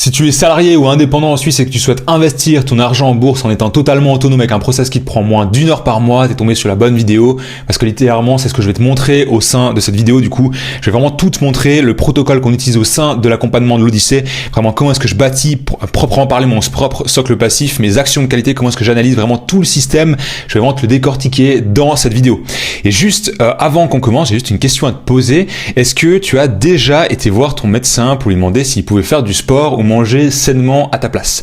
Si tu es salarié ou indépendant en Suisse et que tu souhaites investir ton argent en bourse en étant totalement autonome avec un process qui te prend moins d'1 heure par mois, t'es tombé sur la bonne vidéo parce que littéralement c'est ce que je vais te montrer au sein de cette vidéo. Du coup, je vais vraiment tout te montrer, le protocole qu'on utilise au sein de l'accompagnement de l'Odyssée, vraiment comment est-ce que je bâtis proprement parler mon propre socle passif, mes actions de qualité, comment est-ce que j'analyse vraiment tout le système. Je vais vraiment te le décortiquer dans cette vidéo. Et juste avant qu'on commence, j'ai juste une question à te poser. Est-ce que tu as déjà été voir ton médecin pour lui demander s'il pouvait faire du sport ou manger sainement à ta place?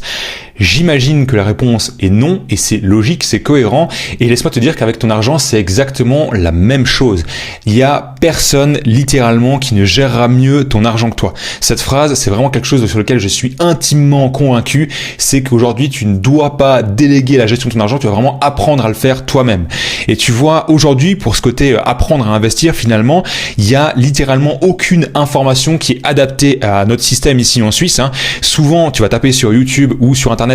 J'imagine que la réponse est non, et c'est logique, c'est cohérent, et laisse-moi te dire qu'avec ton argent, c'est exactement la même chose. Il y a personne, littéralement, qui ne gérera mieux ton argent que toi. Cette phrase, c'est vraiment quelque chose sur lequel je suis intimement convaincu, c'est qu'aujourd'hui, tu ne dois pas déléguer la gestion de ton argent, tu vas vraiment apprendre à le faire toi-même. Et tu vois, aujourd'hui, pour ce côté apprendre à investir, finalement, il y a littéralement aucune information qui est adaptée à notre système ici en Suisse. Souvent, tu vas taper sur YouTube ou sur Internet,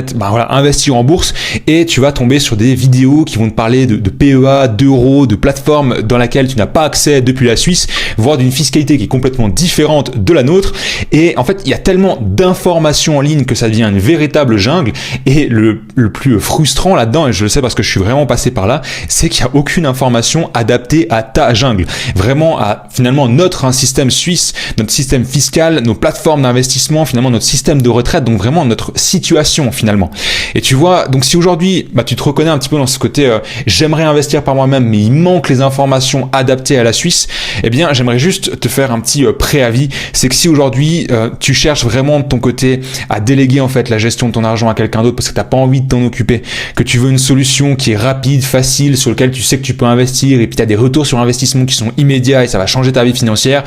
investir en bourse, et tu vas tomber sur des vidéos qui vont te parler de PEA, d'euros, de plateformes dans laquelle tu n'as pas accès depuis la Suisse, voire d'une fiscalité qui est complètement différente de la nôtre. Et en fait, il y a tellement d'informations en ligne que ça devient une véritable jungle. Et le plus frustrant là-dedans, et je le sais parce que je suis vraiment passé par là, c'est qu'il n'y a aucune information adaptée à ta jungle. Vraiment à finalement notre système suisse, notre système fiscal, nos plateformes d'investissement, finalement notre système de retraite, donc vraiment notre situation finalement. Et tu vois, donc si aujourd'hui tu te reconnais un petit peu dans ce côté j'aimerais investir par moi-même mais il manque les informations adaptées à la Suisse, eh bien j'aimerais juste te faire un petit préavis. C'est que si aujourd'hui tu cherches vraiment de ton côté à déléguer en fait la gestion de ton argent à quelqu'un d'autre parce que tu n'as pas envie de t'en occuper, que tu veux une solution qui est rapide, facile, sur laquelle tu sais que tu peux investir et puis tu as des retours sur investissement qui sont immédiats et ça va changer ta vie financière,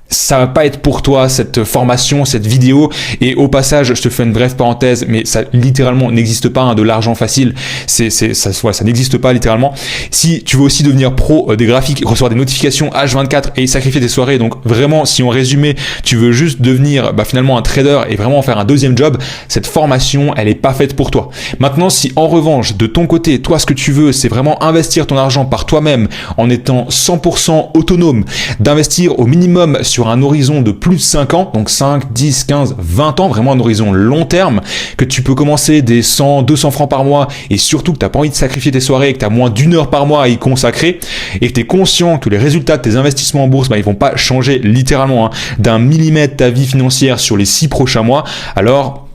ça va pas être pour toi cette formation, cette vidéo. Et au passage, je te fais une brève parenthèse, mais ça littéralement n'existe pas de l'argent facile. Ça n'existe pas littéralement. Si tu veux aussi devenir pro des graphiques, recevoir des notifications H24 et sacrifier tes soirées, donc vraiment, si on résumait, tu veux juste devenir finalement un trader et vraiment faire un deuxième job, cette formation, elle est pas faite pour toi. Maintenant, si en revanche, de ton côté, toi, ce que tu veux, c'est vraiment investir ton argent par toi-même en étant 100% autonome, d'investir au minimum sur un horizon de plus de 5 ans, donc 5, 10, 15, 20 ans, vraiment un horizon long terme, que tu peux commencer des 100, 200 francs par mois et surtout que tu n'as pas envie de sacrifier tes soirées et que tu as moins d'1 heure par mois à y consacrer et que tu es conscient que les résultats de tes investissements en bourse, ils vont pas changer littéralement d'un millimètre ta vie financière sur les 6 prochains mois, alors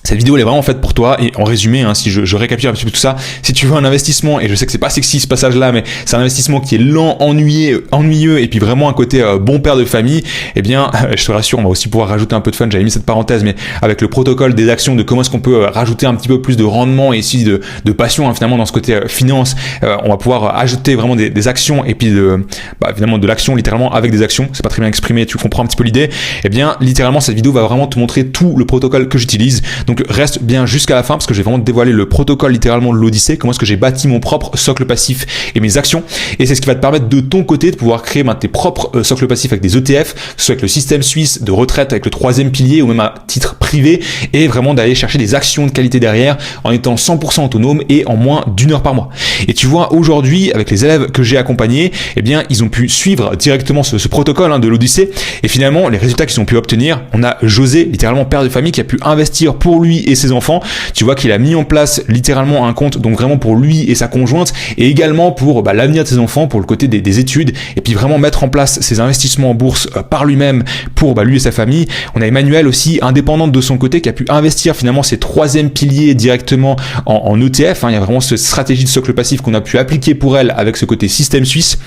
cette vidéo elle est vraiment faite pour toi. Et en résumé, si je récapitule un petit peu tout ça, si tu veux un investissement, et je sais que c'est pas sexy ce passage là, mais c'est un investissement qui est lent, ennuyeux et puis vraiment un côté bon père de famille, eh bien je te rassure, on va aussi pouvoir rajouter un peu de fun. J'avais mis cette parenthèse, mais avec le protocole des actions, de comment est-ce qu'on peut rajouter un petit peu plus de rendement et aussi de passion finalement dans ce côté finance, on va pouvoir ajouter vraiment des actions et puis finalement de l'action littéralement avec des actions. C'est pas très bien exprimé, tu comprends un petit peu l'idée. Eh bien littéralement cette vidéo va vraiment te montrer tout le protocole que j'utilise. Donc reste bien jusqu'à la fin parce que je vais vraiment te dévoiler le protocole littéralement de l'Odyssée, comment est-ce que j'ai bâti mon propre socle passif et mes actions, et c'est ce qui va te permettre de ton côté de pouvoir créer tes propres socles passifs avec des ETF, que ce soit avec le système suisse de retraite avec le 3e pilier ou même à titre privé, et vraiment d'aller chercher des actions de qualité derrière en étant 100% autonome et en moins d'1 heure par mois. Et tu vois, aujourd'hui avec les élèves que j'ai accompagnés, eh bien ils ont pu suivre directement ce protocole de l'Odyssée, et finalement les résultats qu'ils ont pu obtenir, on a José, littéralement père de famille, qui a pu investir pour lui et ses enfants. Tu vois qu'il a mis en place littéralement un compte, donc vraiment pour lui et sa conjointe, et également pour l'avenir de ses enfants, pour le côté des études, et puis vraiment mettre en place ses investissements en bourse par lui-même pour lui et sa famille. On a Emmanuel aussi, indépendante de son côté, qui a pu investir finalement ses 3e piliers directement en ETF. Il y a vraiment cette stratégie de socle passif qu'on a pu appliquer pour elle avec ce côté système suisse.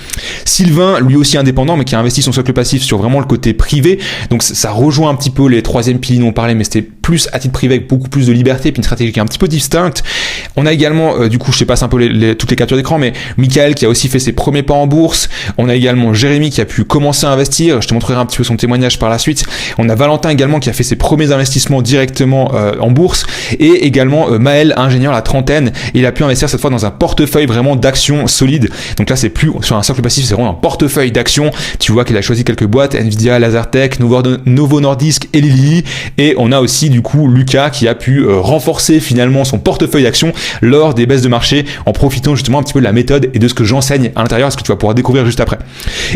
Sylvain, lui aussi indépendant, mais qui a investi son socle passif sur vraiment le côté privé, donc ça rejoint un petit peu les 3e piliers dont on parlait, mais c'était plus à titre privé avec beaucoup plus de liberté, puis une stratégie qui est un petit peu distincte. On a également, du coup je te passe un peu toutes les captures d'écran, mais Michael qui a aussi fait ses premiers pas en bourse. On a également Jérémy qui a pu commencer à investir, je te montrerai un petit peu son témoignage par la suite. On a Valentin également qui a fait ses premiers investissements directement en bourse, et également Maël, ingénieur, la trentaine, il a pu investir cette fois dans un portefeuille vraiment d'actions solides. Donc là c'est plus sur un socle passif, c'est vraiment un portefeuille d'actions. Tu vois qu'il a choisi quelques boîtes, Nvidia, Lasertech, Novo Nordisk et Lilly, et on a aussi du coup Lucas qui a pu renforcer finalement son portefeuille d'actions lors des baisses de marché en profitant justement un petit peu de la méthode et de ce que j'enseigne à l'intérieur, ce que tu vas pouvoir découvrir juste après.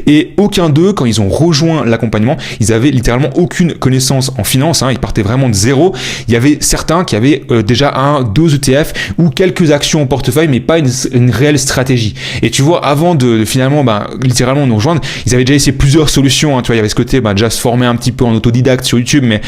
Et aucun d'eux, quand ils ont rejoint l'accompagnement, ils avaient littéralement aucune connaissance en finance, ils partaient vraiment de zéro. Il y avait certains qui avaient déjà 2 ETF ou quelques actions en portefeuille, mais pas une réelle stratégie. Et tu vois, avant de finalement littéralement nous rejoindre, ils avaient déjà essayé plusieurs solutions, tu vois, il y avait ce côté déjà se former un petit peu en autodidacte sur YouTube, mais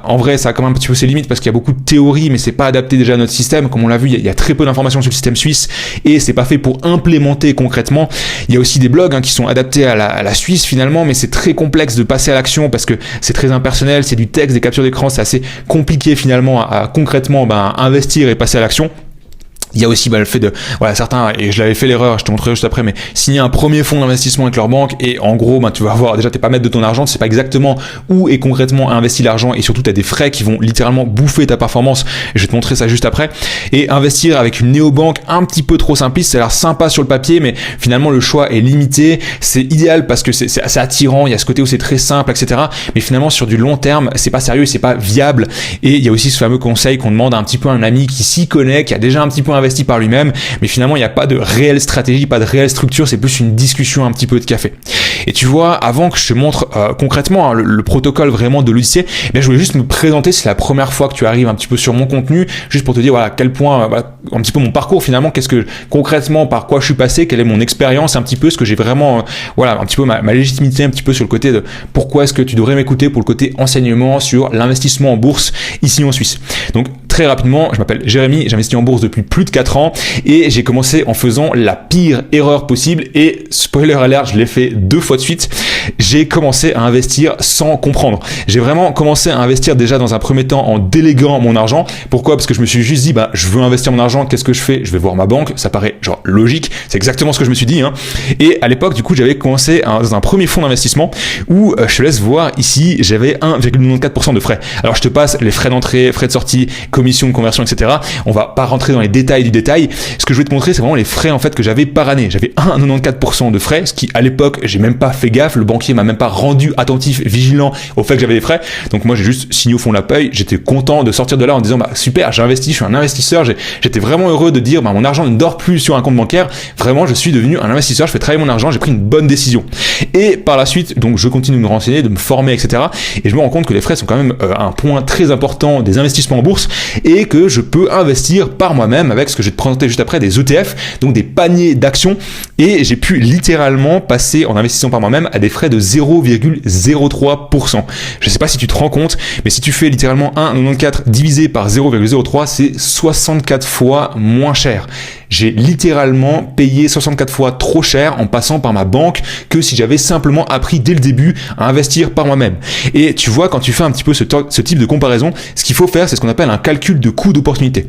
en vrai ça a quand même un petit peu ses limites parce qu'il y a beaucoup de théories, mais c'est pas adapté déjà à notre système. Comme on l'a vu, il y a très peu d'informations sur le système suisse et c'est pas fait pour implémenter concrètement. Il y a aussi des blogs qui sont adaptés à la Suisse finalement, mais c'est très complexe de passer à l'action parce que c'est très impersonnel, c'est du texte, des captures d'écran, c'est assez compliqué finalement à concrètement investir et passer à l'action. Il y a aussi le fait de, certains, et je l'avais fait l'erreur, je te montrerai juste après, mais signer un premier fonds d'investissement avec leur banque et en gros, tu vas voir, déjà t'es pas maître de ton argent, tu sais pas exactement où est concrètement investi l'argent et surtout t'as des frais qui vont littéralement bouffer ta performance. Je vais te montrer ça juste après. Et investir avec une néobanque un petit peu trop simpliste, ça a l'air sympa sur le papier, mais finalement le choix est limité. C'est idéal parce que c'est assez attirant, il y a ce côté où c'est très simple, etc. Mais finalement sur du long terme, c'est pas sérieux, c'est pas viable. Et il y a aussi ce fameux conseil qu'on demande un petit peu à un ami qui s'y connaît, qui a déjà un petit peu investi par lui-même, mais finalement il n'y a pas de réelle stratégie, pas de réelle structure, c'est plus une discussion un petit peu de café. Et tu vois, avant que je te montre concrètement le protocole vraiment de l'Odyssée, je voulais juste me présenter, c'est la première fois que tu arrives un petit peu sur mon contenu, juste pour te dire à quel point, un petit peu mon parcours finalement, qu'est-ce que concrètement, par quoi je suis passé, quelle est mon expérience, un petit peu ce que j'ai vraiment, un petit peu ma légitimité un petit peu sur le côté de pourquoi est-ce que tu devrais m'écouter pour le côté enseignement sur l'investissement en bourse ici en Suisse. Donc très rapidement, je m'appelle Jérémy, j'investis en bourse depuis plus de 4 ans et j'ai commencé en faisant la pire erreur possible et spoiler alert, je l'ai fait 2 fois de suite. J'ai commencé à investir sans comprendre. J'ai vraiment commencé à investir déjà dans un premier temps en déléguant mon argent. Pourquoi ? Parce que je me suis juste dit, je veux investir mon argent, qu'est-ce que je fais ? Je vais voir ma banque, ça paraît logique, c'est exactement ce que je me suis dit. Et à l'époque, du coup, j'avais commencé dans un premier fonds d'investissement où, je te laisse voir ici, j'avais 1,94% de frais. Alors je te passe les frais d'entrée, frais de sortie, commission de conversion, etc. On va pas rentrer dans les détails du détail. Ce que je vais te montrer, c'est vraiment les frais en fait que j'avais par année. J'avais 1,94% de frais, ce qui à l'époque, j'ai même pas fait gaffe. Le banquier m'a même pas rendu attentif, vigilant au fait que j'avais des frais. Donc moi, j'ai juste signé au fond de la paye. J'étais content de sortir de là en disant super, j'ai investi, je suis un investisseur. J'étais vraiment heureux de dire mon argent ne dort plus sur un compte bancaire. Vraiment, je suis devenu un investisseur. Je fais travailler mon argent. J'ai pris une bonne décision. Et par la suite, donc je continue de me renseigner, de me former, etc. Et je me rends compte que les frais sont quand même un point très important des investissements en bourse et que je peux investir par moi-même avec ce que je vais te présenter juste après, des ETF, donc des paniers d'actions. Et j'ai pu littéralement passer en investissant par moi-même à des frais de 0,03%. Je ne sais pas si tu te rends compte, mais si tu fais littéralement 1,94 divisé par 0,03, c'est 64 fois moins cher. J'ai littéralement payé 64 fois trop cher en passant par ma banque que si j'avais simplement appris dès le début à investir par moi-même. Et tu vois, quand tu fais un petit peu ce type de comparaison, ce qu'il faut faire, c'est ce qu'on appelle un calcul de coût d'opportunité.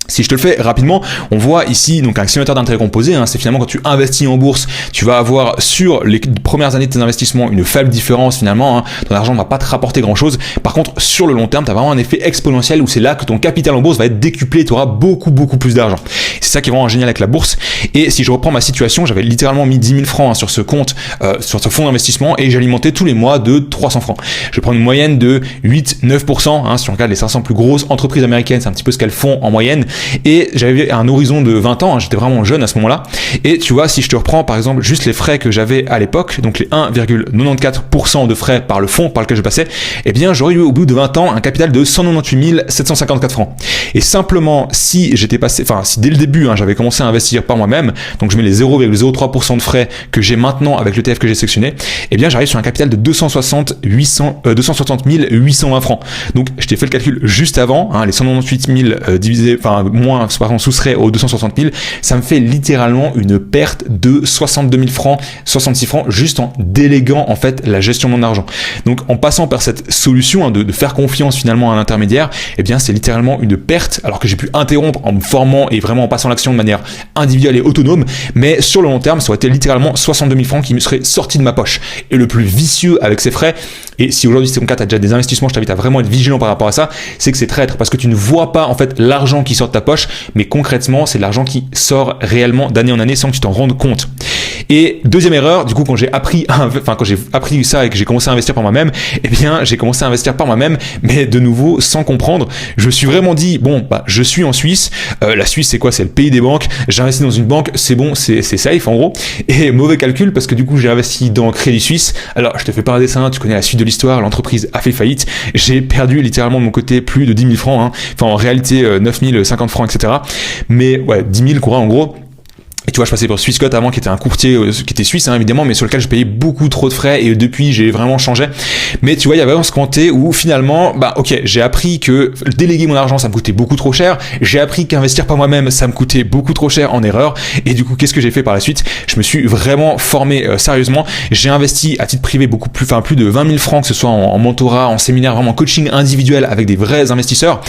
Si je te le fais rapidement, on voit ici donc un simulateur d'intérêt composé, c'est finalement quand tu investis en bourse, tu vas avoir sur les premières années de tes investissements une faible différence finalement, ton argent ne va pas te rapporter grand chose. Par contre, sur le long terme, tu as vraiment un effet exponentiel où c'est là que ton capital en bourse va être décuplé, tu auras beaucoup plus d'argent. C'est ça qui est vraiment génial avec la bourse. Et si je reprends ma situation, j'avais littéralement mis 10 000 francs sur ce compte, sur ce fonds d'investissement et j'alimentais tous les mois de 300 francs. Je prends une moyenne de 8-9%, si on regarde les 500 plus grosses entreprises américaines, c'est un petit peu ce qu'elles font en moyenne. Et j'avais un horizon de 20 ans, j'étais vraiment jeune à ce moment-là. Et tu vois, si je te reprends par exemple juste les frais que j'avais à l'époque, donc les 1,94% de frais par le fonds par lequel je passais, eh bien j'aurais eu au bout de 20 ans un capital de 198 754 francs. Et simplement, si j'étais passé, si dès le début j'avais commencé à investir par moi-même, donc je mets les 0,03% de frais que j'ai maintenant avec l'ETF que j'ai sélectionné, eh bien j'arrive sur un capital de 260 820 francs. Donc je t'ai fait le calcul juste avant, les 198 000 divisé, moins, soustrait aux 260 000, ça me fait littéralement une perte de 62 000 francs, 66 francs, juste en déléguant en fait la gestion de mon argent. Donc en passant par cette solution de faire confiance finalement à l'intermédiaire, eh bien c'est littéralement une perte, alors que j'ai pu interrompre en me formant et vraiment en passant l'action de manière individuelle et autonome, mais sur le long terme, ça aurait été littéralement 62 000 francs qui me seraient sortis de ma poche. Et le plus vicieux avec ces frais, et si aujourd'hui c'est ton cas, tu as déjà des investissements, je t'invite à vraiment être vigilant par rapport à ça, c'est que c'est traître, parce que tu ne vois pas en fait l'argent qui sort de ta poche, mais concrètement c'est de l'argent qui sort réellement d'année en année sans que tu t'en rendes compte. Et deuxième erreur, du coup, quand j'ai appris ça et que j'ai commencé à investir par moi-même, eh bien, j'ai commencé à investir par moi-même, mais de nouveau, sans comprendre. Je me suis vraiment dit, bon, bah, je suis en Suisse. La Suisse, c'est quoi? C'est le pays des banques. J'investis dans une banque, c'est bon, c'est safe, en gros. Et mauvais calcul, parce que du coup, j'ai investi dans Crédit Suisse. Alors, je te fais pas un dessin, tu connais la suite de l'histoire, l'entreprise a fait faillite. J'ai perdu littéralement de mon côté plus de 10 000 francs, hein. Enfin, en réalité, 9 050 francs, etc. Mais, ouais, 10 000, quoi, en gros. Et tu vois, je passais pour Swissquote avant, qui était un courtier qui était suisse, hein, évidemment, mais sur lequel je payais beaucoup trop de frais, et depuis, j'ai vraiment changé. Mais tu vois, il y avait vraiment ce côté où finalement, bah ok, j'ai appris que déléguer mon argent, ça me coûtait beaucoup trop cher. J'ai appris qu'investir par moi-même, ça me coûtait beaucoup trop cher en erreur. Et du coup, qu'est-ce que j'ai fait par la suite? Je me suis vraiment formé sérieusement. J'ai investi à titre privé plus de 20 000 francs, que ce soit en mentorat, en séminaire, vraiment coaching individuel avec des vrais investisseurs.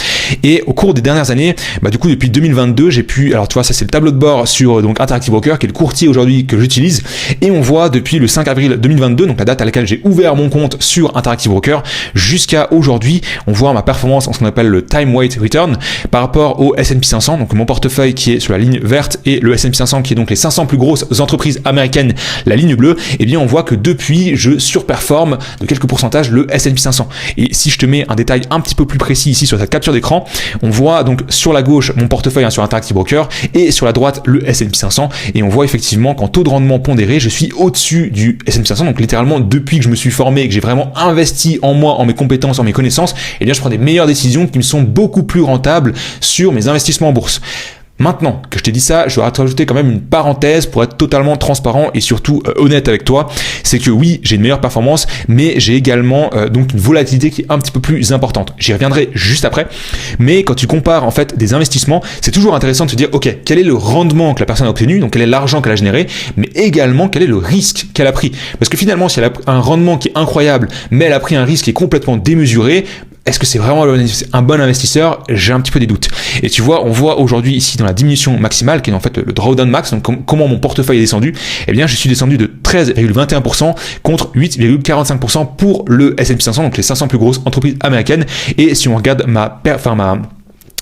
Et au cours des dernières années, bah du coup, depuis 2022, j'ai pu, alors tu vois, ça c'est le tableau de bord sur donc Interactive Broker, qui est le courtier aujourd'hui que j'utilise, et on voit depuis le 5 avril 2022, donc la date à laquelle j'ai ouvert mon compte sur Interactive Broker, jusqu'à aujourd'hui, on voit ma performance en ce qu'on appelle le Time Weight Return par rapport au S&P 500, donc mon portefeuille qui est sur la ligne verte, et le S&P 500 qui est donc les 500 plus grosses entreprises américaines, la ligne bleue. Et bien on voit que depuis, je surperforme de quelques pourcentages le S&P 500. Et si je te mets un détail un petit peu plus précis ici sur cette capture d'écran, on voit donc sur la gauche mon portefeuille sur Interactive Broker, et sur la droite le S&P 500. Et on voit effectivement qu'en taux de rendement pondéré, je suis au-dessus du S&P 500. Donc littéralement, depuis que je me suis formé et que j'ai vraiment investi en moi, en mes compétences, en mes connaissances, eh bien je prends des meilleures décisions qui me sont beaucoup plus rentables sur mes investissements en bourse. Maintenant que je t'ai dit ça, je dois rajouter quand même une parenthèse pour être totalement transparent et surtout honnête avec toi. C'est que oui, j'ai une meilleure performance, mais j'ai également donc une volatilité qui est un petit peu plus importante. J'y reviendrai juste après. Mais quand tu compares en fait des investissements, c'est toujours intéressant de se dire, ok, quel est le rendement que la personne a obtenu, donc quel est l'argent qu'elle a généré, mais également quel est le risque qu'elle a pris. Parce que finalement, si elle a un rendement qui est incroyable, mais elle a pris un risque qui est complètement démesuré, est-ce que c'est vraiment un bon investisseur? J'ai un petit peu des doutes. Et tu vois, on voit aujourd'hui ici dans la diminution maximale, qui est en fait le drawdown max, donc comment mon portefeuille est descendu, eh bien je suis descendu de 13,21% contre 8,45% pour le S&P 500, donc les 500 plus grosses entreprises américaines. Et si on regarde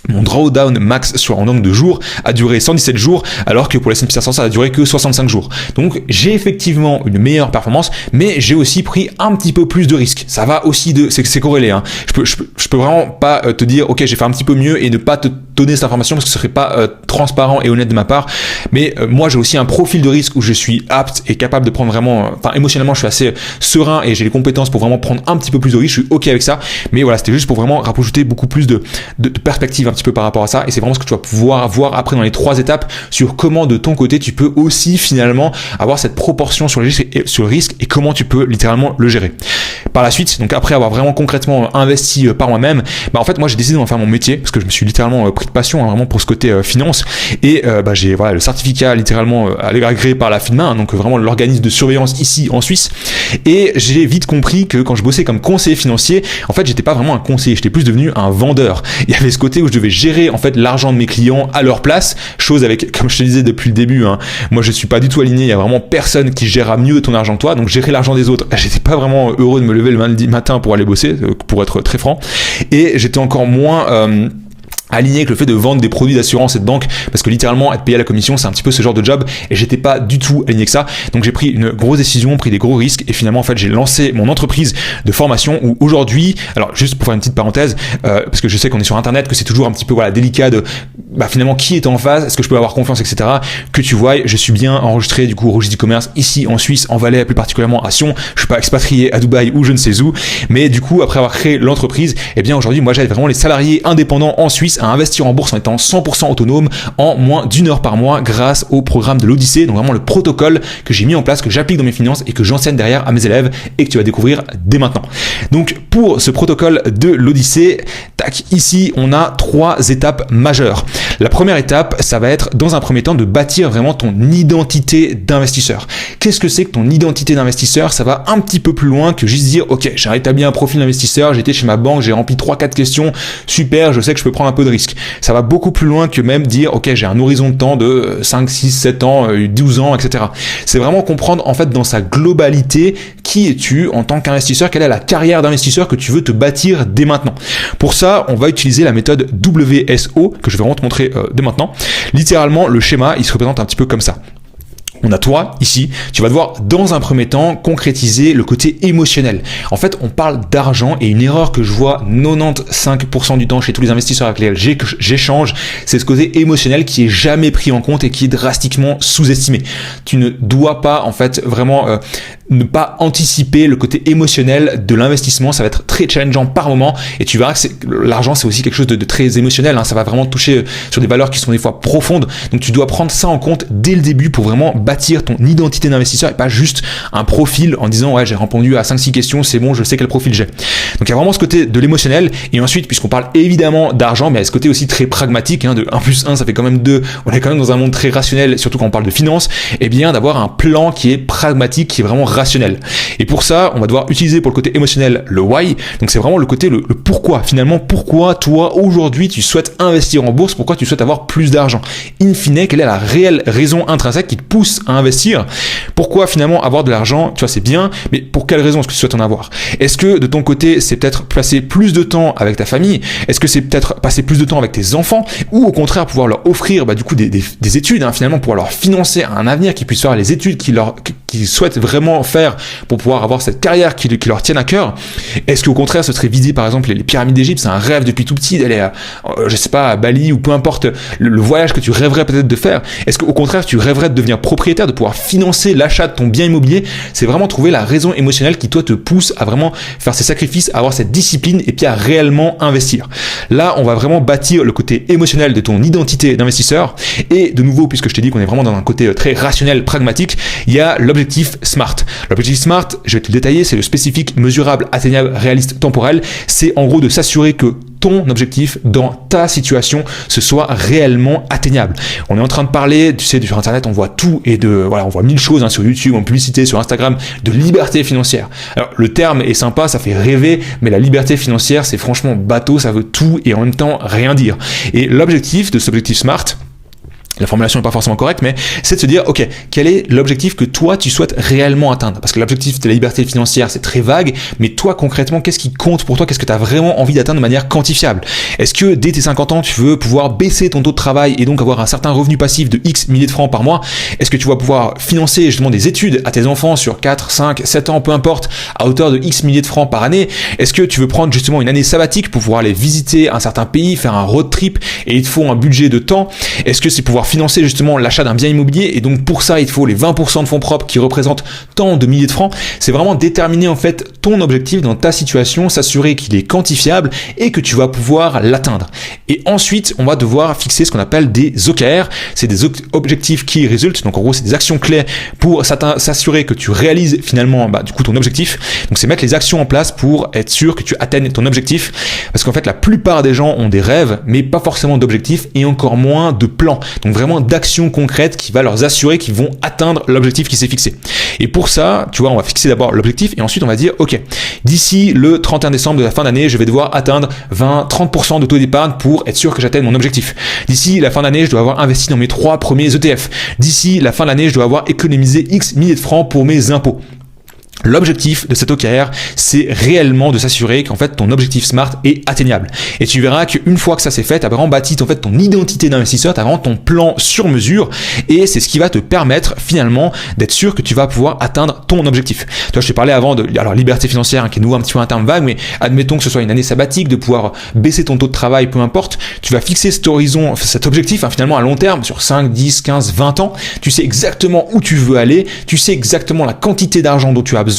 mon drawdown max en nombre de jours a duré 117 jours, alors que pour les S&P 500, ça a duré que 65 jours. Donc, j'ai effectivement une meilleure performance, mais j'ai aussi pris un petit peu plus de risques. Ça va aussi c'est corrélé, hein. Je peux vraiment pas te dire, ok, j'ai fait un petit peu mieux et ne pas te donner cette information parce que ce serait pas transparent et honnête de ma part. Mais moi, j'ai aussi un profil de risque où je suis apte et capable de prendre vraiment, émotionnellement, je suis assez serein et j'ai les compétences pour vraiment prendre un petit peu plus de risques. Je suis ok avec ça. Mais voilà, c'était juste pour vraiment rajouter beaucoup plus de perspective un petit peu par rapport à ça, et c'est vraiment ce que tu vas pouvoir voir après dans les 3 étapes sur comment de ton côté tu peux aussi finalement avoir cette proportion sur le risque et comment tu peux littéralement le gérer. Par la suite, donc après avoir vraiment concrètement investi par moi-même, en fait moi j'ai décidé d'en faire mon métier parce que je me suis littéralement pris de passion vraiment pour ce côté finance, et j'ai le certificat littéralement agréé par la FINMA, hein, donc vraiment l'organisme de surveillance ici en Suisse, et j'ai vite compris que quand je bossais comme conseiller financier, en fait j'étais pas vraiment un conseiller, j'étais plus devenu un vendeur. Il y avait ce côté où je devais gérer en fait l'argent de mes clients à leur place, chose avec, comme je te disais depuis le début, hein, moi je suis pas du tout aligné, il y a vraiment personne qui gérera mieux ton argent que toi, donc gérer l'argent des autres, j'étais pas vraiment heureux de me lever le lundi matin pour aller bosser, pour être très franc, et j'étais encore moins aligné avec le fait de vendre des produits d'assurance et de banque, parce que littéralement être payé à la commission c'est un petit peu ce genre de job, et j'étais pas du tout aligné avec ça. Donc j'ai pris une grosse décision, pris des gros risques, et finalement en fait j'ai lancé mon entreprise de formation où aujourd'hui, alors juste pour faire une petite parenthèse, parce que je sais qu'on est sur internet, que c'est toujours un petit peu délicat de finalement qui est en face, est-ce que je peux avoir confiance, etc. Que tu vois, je suis bien enregistré du coup au registre du commerce ici en Suisse, en Valais, plus particulièrement à Sion. Je suis pas expatrié à Dubaï ou je ne sais où, mais du coup après avoir créé l'entreprise, eh bien aujourd'hui moi j'aide vraiment les salariés indépendants en Suisse à investir en bourse en étant 100% autonome en moins d'1 heure par mois grâce au programme de l'Odyssée, donc vraiment le protocole que j'ai mis en place, que j'applique dans mes finances et que j'enseigne derrière à mes élèves et que tu vas découvrir dès maintenant. Donc pour ce protocole de l'Odyssée, ici on a 3 étapes majeures. La première étape, ça va être dans un premier temps de bâtir vraiment ton identité d'investisseur. Qu'est-ce que c'est que ton identité d'investisseur? Ça va un petit peu plus loin que juste dire ok, j'ai établi un profil d'investisseur, j'étais chez ma banque, j'ai rempli 3-4 questions, super, je sais que je peux prendre un peu de risque. Ça va beaucoup plus loin que même dire ok, j'ai un horizon de temps de 5, 6, 7 ans, 12 ans, etc. C'est vraiment comprendre en fait dans sa globalité qui es-tu en tant qu'investisseur, quelle est la carrière d'investisseur que tu veux te bâtir dès maintenant. Pour ça, on va utiliser la méthode WSO que je vais vraiment te montrer dès maintenant. Littéralement, le schéma, il se représente un petit peu comme ça. On a toi, ici, tu vas devoir, dans un premier temps, concrétiser le côté émotionnel. En fait, on parle d'argent et une erreur que je vois 95% du temps chez tous les investisseurs avec lesquels j'échange, c'est ce côté émotionnel qui est jamais pris en compte et qui est drastiquement sous-estimé. Tu ne dois pas, en fait, vraiment ne pas anticiper le côté émotionnel de l'investissement. Ça va être très challengeant par moment et tu verras que l'argent, c'est aussi quelque chose de très émotionnel. Ça va vraiment toucher sur des valeurs qui sont des fois profondes. Donc, tu dois prendre ça en compte dès le début pour vraiment bâtir ton identité d'investisseur et pas juste un profil en disant ouais, j'ai répondu à 5-6 questions, c'est bon, je sais quel profil j'ai. Donc il y a vraiment ce côté de l'émotionnel et ensuite, puisqu'on parle évidemment d'argent, mais il y a ce côté aussi très pragmatique, de 1 plus 1 ça fait quand même 2, on est quand même dans un monde très rationnel, surtout quand on parle de finance, et bien d'avoir un plan qui est pragmatique, qui est vraiment rationnel. Et pour ça, on va devoir utiliser pour le côté émotionnel le why, donc c'est vraiment le côté le pourquoi, finalement pourquoi toi aujourd'hui tu souhaites investir en bourse, pourquoi tu souhaites avoir plus d'argent. In fine, quelle est la réelle raison intrinsèque qui te pousse à investir? Pourquoi finalement avoir de l'argent, tu vois, c'est bien, mais pour quelle raison est-ce que tu souhaites en avoir? Est-ce que de ton côté, c'est peut-être passer plus de temps avec ta famille? Est-ce que c'est peut-être passer plus de temps avec tes enfants? Ou au contraire, pouvoir leur offrir du coup des études, finalement, pouvoir leur financer un avenir, qu'ils puissent faire les études qu'ils souhaitent vraiment faire pour pouvoir avoir cette carrière qui leur tienne à cœur? Est-ce qu'au contraire, ce serait visiter par exemple les pyramides d'Égypte? C'est un rêve depuis tout petit d'aller je sais pas, à Bali ou peu importe le voyage que tu rêverais peut-être de faire. Est-ce qu'au contraire, tu rêverais de devenir propriétaire, de pouvoir financer l'achat de ton bien immobilier? C'est vraiment trouver la raison émotionnelle qui toi te pousse à vraiment faire ces sacrifices, à avoir cette discipline et puis à réellement investir. Là, on va vraiment bâtir le côté émotionnel de ton identité d'investisseur. Et de nouveau, puisque je t'ai dit qu'on est vraiment dans un côté très rationnel, pragmatique, il y a l'objectif SMART. L'objectif SMART, je vais te le détailler, c'est le spécifique, mesurable, atteignable, réaliste, temporel. C'est en gros de s'assurer que ton objectif dans ta situation, ce soit réellement atteignable. On est en train de parler, tu sais, sur Internet, on voit tout et on voit 1000 choses sur YouTube, en publicité, sur Instagram, de liberté financière. Alors, le terme est sympa, ça fait rêver, mais la liberté financière, c'est franchement bateau, ça veut tout et en même temps rien dire. Et l'objectif de cet objectif SMART, la formulation n'est pas forcément correcte, mais c'est de se dire, ok, quel est l'objectif que toi, tu souhaites réellement atteindre? Parce que l'objectif de la liberté financière, c'est très vague, mais toi, concrètement, qu'est-ce qui compte pour toi? Qu'est-ce que tu as vraiment envie d'atteindre de manière quantifiable? Est-ce que dès tes 50 ans, tu veux pouvoir baisser ton taux de travail et donc avoir un certain revenu passif de X milliers de francs par mois? Est-ce que tu vas pouvoir financer justement des études à tes enfants sur 4, 5, 7 ans, peu importe, à hauteur de X milliers de francs par année? Est-ce que tu veux prendre justement une année sabbatique pour pouvoir aller visiter un certain pays, faire un road trip et il te faut un budget de temps? Est-ce que c'est pouvoir financer justement l'achat d'un bien immobilier et donc pour ça il te faut les 20% de fonds propres qui représentent tant de milliers de francs? C'est vraiment déterminer en fait ton objectif dans ta situation, s'assurer qu'il est quantifiable et que tu vas pouvoir l'atteindre. Et ensuite on va devoir fixer ce qu'on appelle des OKR, c'est des objectifs qui résultent, donc en gros c'est des actions clés pour s'assurer que tu réalises finalement du coup ton objectif. Donc c'est mettre les actions en place pour être sûr que tu atteignes ton objectif, parce qu'en fait la plupart des gens ont des rêves mais pas forcément d'objectifs et encore moins de plans, donc vraiment d'actions concrètes qui va leur assurer qu'ils vont atteindre l'objectif qui s'est fixé. Et pour ça, tu vois, on va fixer d'abord l'objectif et ensuite on va dire, ok, d'ici le 31 décembre de la fin d'année, je vais devoir atteindre 20-30% de taux d'épargne pour être sûr que j'atteigne mon objectif. D'ici la fin d'année, je dois avoir investi dans mes 3 premiers ETF. D'ici la fin de l'année, je dois avoir économisé X milliers de francs pour mes impôts. L'objectif de cet OKR, c'est réellement de s'assurer qu'en fait ton objectif SMART est atteignable. Et tu verras qu'une fois que ça c'est fait, tu as vraiment bâti ton identité d'investisseur, tu as vraiment ton plan sur mesure et c'est ce qui va te permettre finalement d'être sûr que tu vas pouvoir atteindre ton objectif. Tu vois, je t'ai parlé avant de liberté financière, qui est nouveau un petit peu un terme vague, mais admettons que ce soit une année sabbatique, de pouvoir baisser ton taux de travail, peu importe, tu vas fixer cet horizon, cet objectif finalement à long terme sur 5, 10, 15, 20 ans. Tu sais exactement où tu veux aller, tu sais exactement la quantité d'argent dont tu as besoin,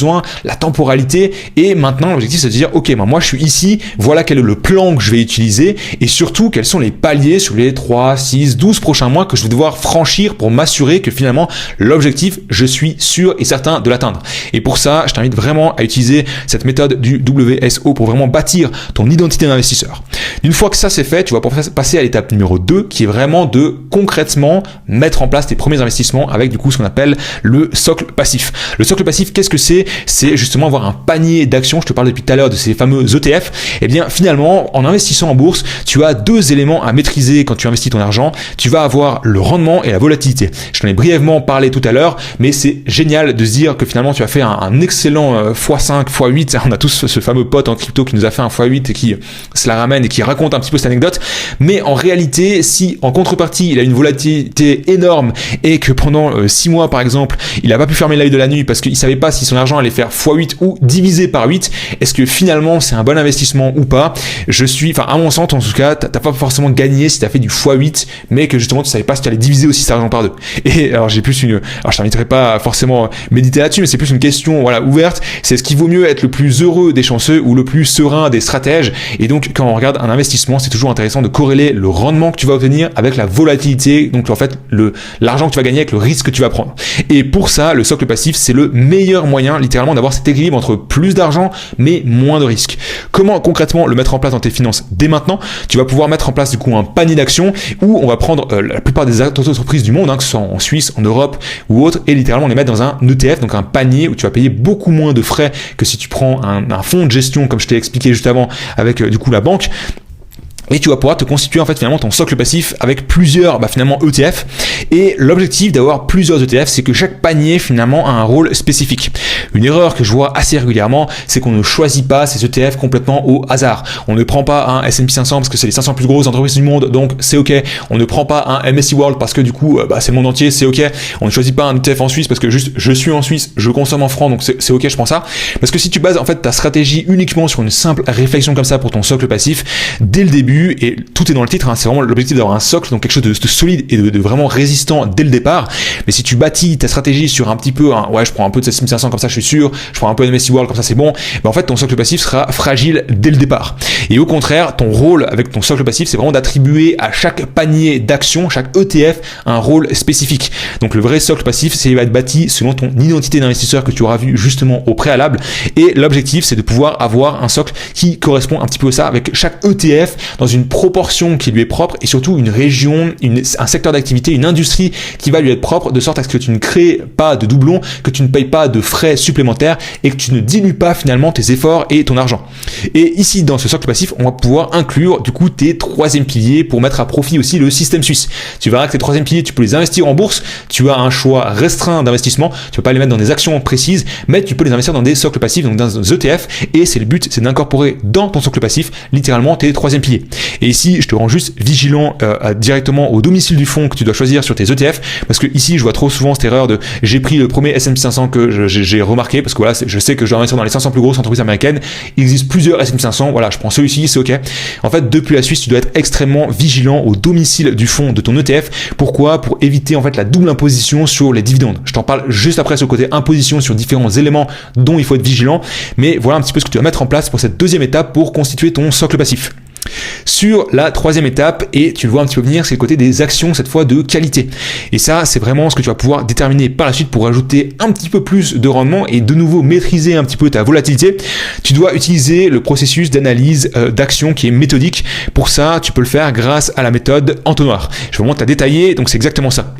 la temporalité, et maintenant l'objectif c'est de dire ok, moi je suis ici, voilà quel est le plan que je vais utiliser et surtout quels sont les paliers sur les 3, 6, 12 prochains mois que je vais devoir franchir pour m'assurer que finalement l'objectif, je suis sûr et certain de l'atteindre. Et pour ça, je t'invite vraiment à utiliser cette méthode du WSO pour vraiment bâtir ton identité d'investisseur. Une fois que ça c'est fait, tu vas passer à l'étape numéro 2 qui est vraiment de concrètement mettre en place tes premiers investissements avec du coup ce qu'on appelle le socle passif. Le socle passif, qu'est-ce que c'est? volatilité, c'est justement avoir un panier d'actions. Je te parle depuis tout à l'heure de ces fameux ETF. Et bien finalement, en investissant en bourse, tu as deux éléments à maîtriser quand tu investis ton argent. Tu vas avoir le rendement et la volatilité. Je t'en ai brièvement parlé tout à l'heure, mais c'est génial de se dire que finalement tu as fait un excellent x5, x8. On a tous ce fameux pote en crypto qui nous a fait un x8 et qui se la ramène et qui raconte un petit peu cette anecdote. Mais en réalité, si en contrepartie, il a une volatilité énorme et que pendant 6 mois par exemple, il n'a pas pu fermer l'œil de la nuit parce qu'il savait pas si son argent allait faire x8 ou divisé par 8, est-ce que finalement c'est un bon investissement ou pas? À mon sens en tout cas, t'as pas forcément gagné si t'as fait du x8, mais que justement tu savais pas si tu allais diviser aussi cet argent par 2. Et alors je t'inviterai pas forcément méditer là-dessus, mais c'est plus une question ouverte. C'est ce qu'il vaut mieux être le plus heureux des chanceux ou le plus serein des stratèges. Et donc quand on regarde un investissement, c'est toujours intéressant de corréler le rendement que tu vas obtenir avec la volatilité, donc en fait l'argent que tu vas gagner avec le risque que tu vas prendre. Et pour ça, le socle passif, c'est le meilleur moyen littéralement d'avoir cet équilibre entre plus d'argent mais moins de risques. Comment concrètement le mettre en place dans tes finances dès maintenant? Tu vas pouvoir mettre en place du coup un panier d'actions où on va prendre la plupart des entreprises du monde, que ce soit en Suisse, en Europe ou autre, et littéralement les mettre dans un ETF, donc un panier où tu vas payer beaucoup moins de frais que si tu prends un fonds de gestion comme je t'ai expliqué juste avant avec du coup la banque. Et tu vas pouvoir te constituer en fait finalement ton socle passif avec plusieurs finalement ETF. Et l'objectif d'avoir plusieurs ETF, c'est que chaque panier finalement a un rôle spécifique. Une erreur que je vois assez régulièrement, c'est qu'on ne choisit pas ces ETF complètement au hasard. On ne prend pas un S&P 500 parce que c'est les 500 plus grosses entreprises du monde, donc c'est ok. On ne prend pas un MSCI World parce que du coup c'est le monde entier, c'est ok. On ne choisit pas un ETF en Suisse parce que juste je suis en Suisse, je consomme en francs, donc c'est ok, je prends ça. Parce que si tu bases en fait ta stratégie uniquement sur une simple réflexion comme ça pour ton socle passif, dès le début, et tout est dans le titre, c'est vraiment l'objectif d'avoir un socle, donc quelque chose de solide et de vraiment résistant dès le départ. Mais si tu bâtis ta stratégie sur un petit peu, je prends un peu de S&P 500 comme ça je suis sûr, je prends un peu de MSCI World comme ça c'est bon, en fait ton socle passif sera fragile dès le départ. Et au contraire, ton rôle avec ton socle passif, c'est vraiment d'attribuer à chaque panier d'action, chaque ETF, un rôle spécifique. Donc le vrai socle passif, c'est va être bâti selon ton identité d'investisseur que tu auras vu justement au préalable. Et l'objectif, c'est de pouvoir avoir un socle qui correspond un petit peu à ça, avec chaque ETF dans une proportion qui lui est propre et surtout une région, un secteur d'activité, une industrie qui va lui être propre, de sorte à ce que tu ne crées pas de doublons, que tu ne payes pas de frais supplémentaires et que tu ne dilues pas finalement tes efforts et ton argent. Et ici, dans ce socle passif, on va pouvoir inclure du coup tes troisièmes piliers pour mettre à profit aussi le système suisse. Tu verras que tes troisièmes piliers, tu peux les investir en bourse, tu as un choix restreint d'investissement, tu peux pas les mettre dans des actions précises, mais tu peux les investir dans des socles passifs, donc dans des ETF, et c'est le but, c'est d'incorporer dans ton socle passif littéralement tes troisièmes piliers. Et ici, je te rends juste vigilant directement au domicile du fonds que tu dois choisir sur tes ETF, parce que ici, je vois trop souvent cette erreur de j'ai pris le premier S&P 500 que j'ai remarqué, parce que je sais que je dois investir dans les 500 plus grosses entreprises américaines. Il existe plusieurs S&P 500, je prends celui-ci, c'est ok. En fait, depuis la Suisse, tu dois être extrêmement vigilant au domicile du fonds de ton ETF. Pourquoi? Pour éviter en fait la double imposition sur les dividendes. Je t'en parle juste après sur le côté imposition sur différents éléments dont il faut être vigilant. Mais voilà un petit peu ce que tu vas mettre en place pour cette deuxième étape pour constituer ton socle passif. Sur la troisième étape, et tu le vois un petit peu venir, c'est le côté des actions, cette fois de qualité. Et ça, c'est vraiment ce que tu vas pouvoir déterminer par la suite pour ajouter un petit peu plus de rendement et de nouveau maîtriser un petit peu ta volatilité. Tu dois utiliser le processus d'analyse d'action qui est méthodique. Pour ça, tu peux le faire grâce à la méthode entonnoir. Je vais vraiment te la détailler, donc c'est exactement ça.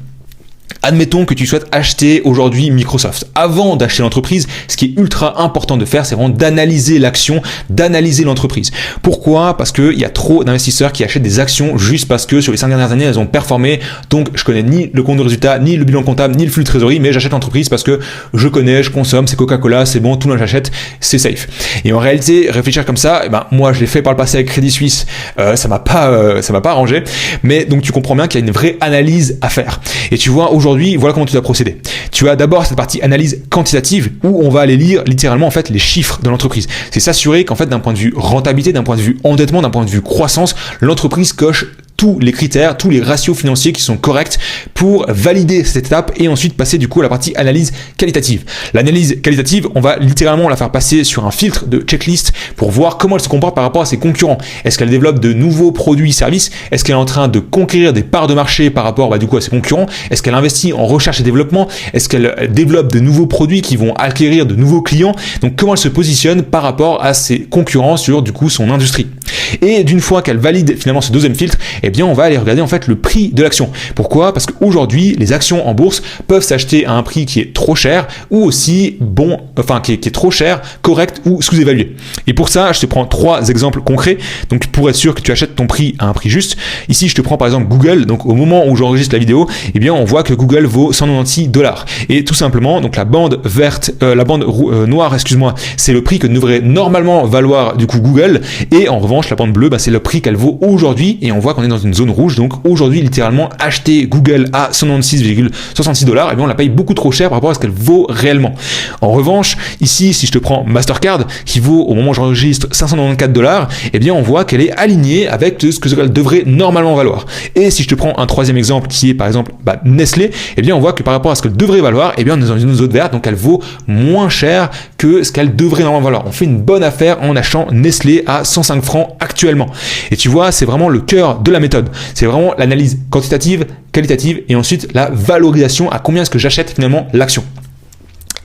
Admettons que tu souhaites acheter aujourd'hui Microsoft. Avant d'acheter l'entreprise, ce qui est ultra important de faire, c'est vraiment d'analyser l'action, d'analyser l'entreprise. Pourquoi? Parce qu'il y a trop d'investisseurs qui achètent des actions juste parce que sur les 5 dernières années, elles ont performé. Donc, je connais ni le compte de résultat, ni le bilan comptable, ni le flux de trésorerie, mais j'achète l'entreprise parce que je connais, je consomme, c'est Coca-Cola, c'est bon, tout le monde j'achète, c'est safe. Et en réalité, réfléchir comme ça, moi, je l'ai fait par le passé avec Crédit Suisse, ça m'a pas arrangé. Mais donc, tu comprends bien qu'il y a une vraie analyse à faire. Et tu vois, aujourd'hui, voilà comment tu dois procéder. Tu as d'abord cette partie analyse quantitative où on va aller lire littéralement en fait les chiffres de l'entreprise. C'est s'assurer qu'en fait d'un point de vue rentabilité, d'un point de vue endettement, d'un point de vue croissance, l'entreprise coche tous les critères, tous les ratios financiers qui sont corrects pour valider cette étape et ensuite passer du coup à la partie analyse qualitative. L'analyse qualitative, on va littéralement la faire passer sur un filtre de checklist pour voir comment elle se comporte par rapport à ses concurrents. Est-ce qu'elle développe de nouveaux produits et services? Est-ce qu'elle est en train de conquérir des parts de marché par rapport du coup à ses concurrents? Est-ce qu'elle investit en recherche et développement? Est-ce qu'elle développe de nouveaux produits qui vont acquérir de nouveaux clients? Donc comment elle se positionne par rapport à ses concurrents sur du coup son industrie? Et d'une fois qu'elle valide finalement ce deuxième filtre, eh bien on va aller regarder en fait le prix de l'action. Pourquoi? Parce qu'aujourd'hui, les actions en bourse peuvent s'acheter à un prix qui est trop cher ou aussi bon, enfin qui est trop cher, correct ou sous-évalué. Et pour ça, je te prends 3 exemples concrets. Donc pour être sûr que tu achètes ton prix à un prix juste, ici je te prends par exemple Google. Donc au moment où j'enregistre la vidéo, eh bien on voit que Google vaut 196 $. Et tout simplement, donc la bande verte, noire, excuse-moi, c'est le prix que devrait normalement valoir du coup Google. Et en revanche, la bande bleue, c'est le prix qu'elle vaut aujourd'hui. Et on voit qu'on est dans une zone rouge. Donc aujourd'hui, littéralement, acheter Google à 196,66 $, eh bien on la paye beaucoup trop cher par rapport à ce qu'elle vaut réellement. En revanche, ici, si je te prends Mastercard, qui vaut au moment où j'enregistre 594 $, eh bien on voit qu'elle est alignée avec ce qu'elle devrait normalement valoir. Et si je te prends un troisième exemple qui est par exemple Nestlé, eh bien on voit que par rapport à ce qu'elle devrait valoir, eh bien on est dans une zone verte, donc elle vaut moins cher que ce qu'elle devrait normalement valoir. On fait une bonne affaire en achetant Nestlé à 105 francs actuellement. Et tu vois, c'est vraiment le cœur de la méthode. C'est vraiment l'analyse quantitative, qualitative et ensuite la valorisation, à combien est-ce que j'achète finalement l'action.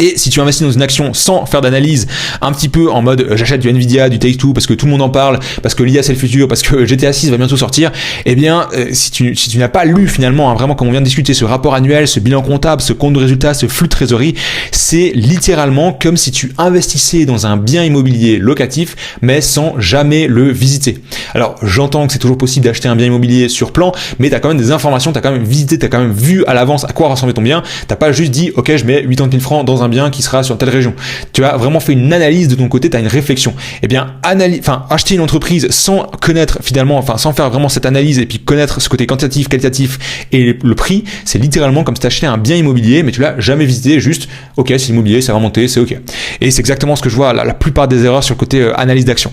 Et si tu investis dans une action sans faire d'analyse, un petit peu en mode j'achète du Nvidia, du Take-Two parce que tout le monde en parle, parce que l'IA c'est le futur, parce que GTA 6 va bientôt sortir, eh bien si tu n'as pas lu finalement vraiment comme on vient de discuter ce rapport annuel, ce bilan comptable, ce compte de résultat, ce flux de trésorerie, c'est littéralement comme si tu investissais dans un bien immobilier locatif mais sans jamais le visiter. Alors j'entends que c'est toujours possible d'acheter un bien immobilier sur plan, mais tu as quand même des informations, tu as quand même visité, tu as quand même vu à l'avance à quoi ressemblait ton bien, tu pas juste dit ok je mets 80 000 francs dans un bien qui sera sur telle région. Tu as vraiment fait une analyse de ton côté, tu as une réflexion. Eh bien, acheter une entreprise sans connaître finalement, sans faire vraiment cette analyse et puis connaître ce côté quantitatif, qualitatif et le prix, c'est littéralement comme si tu achetais un bien immobilier, mais tu l'as jamais visité, juste, ok, c'est immobilier, ça va monter, c'est ok. Et c'est exactement ce que je vois la plupart des erreurs sur le côté analyse d'action.